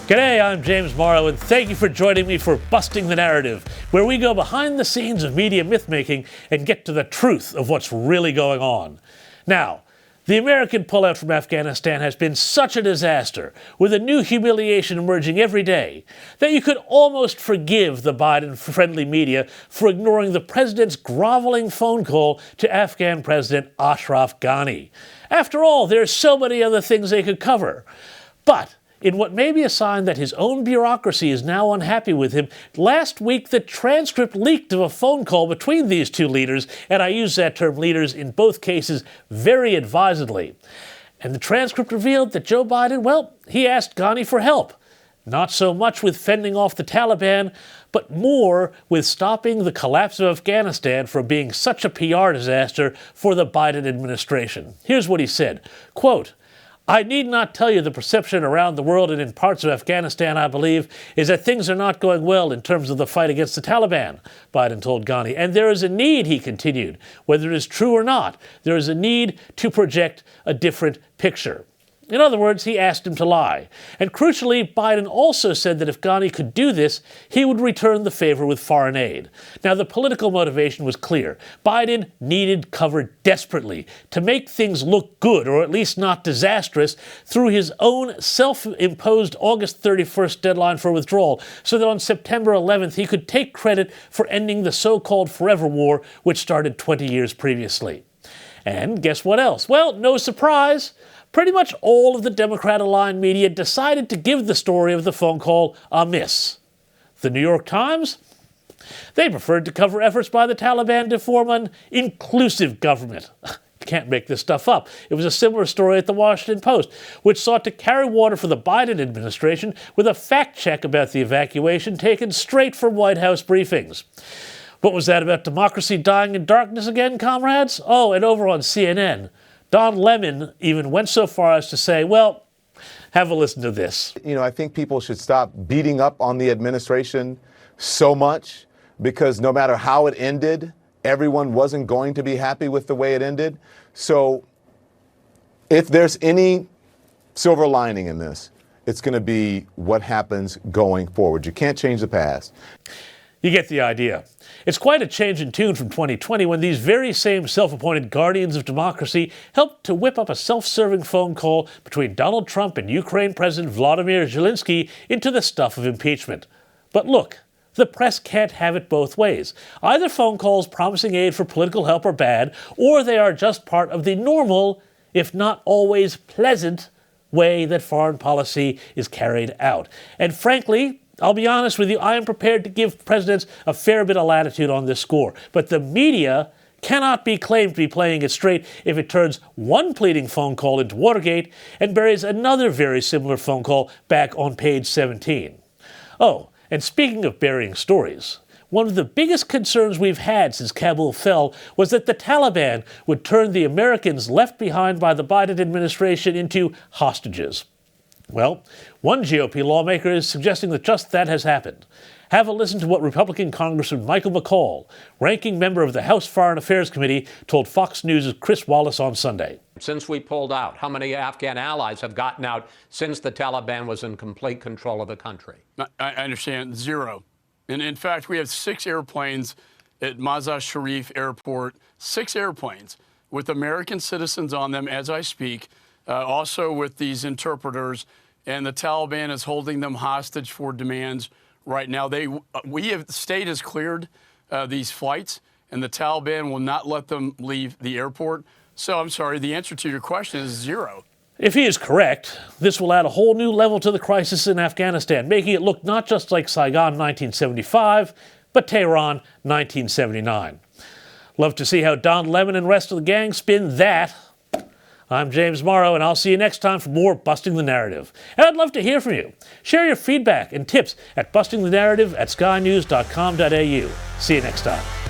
G'day, I'm James Morrow, and thank you for joining me for Busting the Narrative, where we go behind the scenes of media myth-making and get to the truth of what's really going on. Now, the American pullout from Afghanistan has been such a disaster, with a new humiliation emerging every day, that you could almost forgive the Biden-friendly media for ignoring the president's groveling phone call to Afghan President Ashraf Ghani. After all, there are so many other things they could cover. But in what may be a sign that his own bureaucracy is now unhappy with him, last week the transcript leaked of a phone call between these two leaders, and I use that term leaders in both cases very advisedly. And the transcript revealed that Joe Biden, he asked Ghani for help. Not so much with fending off the Taliban, but more with stopping the collapse of Afghanistan from being such a PR disaster for the Biden administration. Here's what he said, quote, "I need not tell you the perception around the world and in parts of Afghanistan, I believe, is that things are not going well in terms of the fight against the Taliban," Biden told Ghani. "And there is a need," he continued, "whether it is true or not, there is a need to project a different picture." In other words, he asked him to lie. And crucially, Biden also said that if Ghani could do this, he would return the favor with foreign aid. Now, the political motivation was clear. Biden needed cover desperately to make things look good, or at least not disastrous, through his own self-imposed August 31st deadline for withdrawal, so that on September 11th he could take credit for ending the so-called forever war, which started 20 years previously. And guess what else? Well, no surprise. Pretty much all of the Democrat-aligned media decided to give the story of the phone call a miss. The New York Times? They preferred to cover efforts by the Taliban to form an inclusive government. You can't make this stuff up. It was a similar story at the Washington Post, which sought to carry water for the Biden administration with a fact check about the evacuation taken straight from White House briefings. What was that about democracy dying in darkness again, comrades? Oh, and over on CNN, Don Lemon even went so far as to say, have a listen to this. I think people should stop beating up on the administration so much, because no matter how it ended, everyone wasn't going to be happy with the way it ended. So if there's any silver lining in this, it's going to be what happens going forward. You can't change the past. You get the idea. It's quite a change in tune from 2020, when these very same self-appointed guardians of democracy helped to whip up a self-serving phone call between Donald Trump and Ukraine President Vladimir Zelensky into the stuff of impeachment. But look, the press can't have it both ways. Either phone calls promising aid for political help are bad, or they are just part of the normal, if not always pleasant, way that foreign policy is carried out. And frankly, I'll be honest with you, I am prepared to give presidents a fair bit of latitude on this score. But the media cannot be claimed to be playing it straight if it turns one pleading phone call into Watergate and buries another very similar phone call back on page 17. Oh, and speaking of burying stories, one of the biggest concerns we've had since Kabul fell was that the Taliban would turn the Americans left behind by the Biden administration into hostages. Well, one GOP lawmaker is suggesting that just that has happened. Have a listen to what Republican Congressman Michael McCall, ranking member of the House Foreign Affairs Committee, told Fox News' Chris Wallace on Sunday. Since we pulled out, how many Afghan allies have gotten out since the Taliban was in complete control of the country? I understand, 0. And in fact, we have 6 airplanes at Mazar Sharif Airport, 6 airplanes with American citizens on them as I speak. Also with these interpreters, and the Taliban is holding them hostage for demands right now. The state has cleared these flights, and the Taliban will not let them leave the airport. So I'm sorry, the answer to your question is 0. If he is correct, this will add a whole new level to the crisis in Afghanistan, making it look not just like Saigon 1975, but Tehran 1979. Love to see how Don Lemon and rest of the gang spin that. I'm James Morrow, and I'll see you next time for more Busting the Narrative. And I'd love to hear from you. Share your feedback and tips at bustingthenarrative@skynews.com.au. See you next time.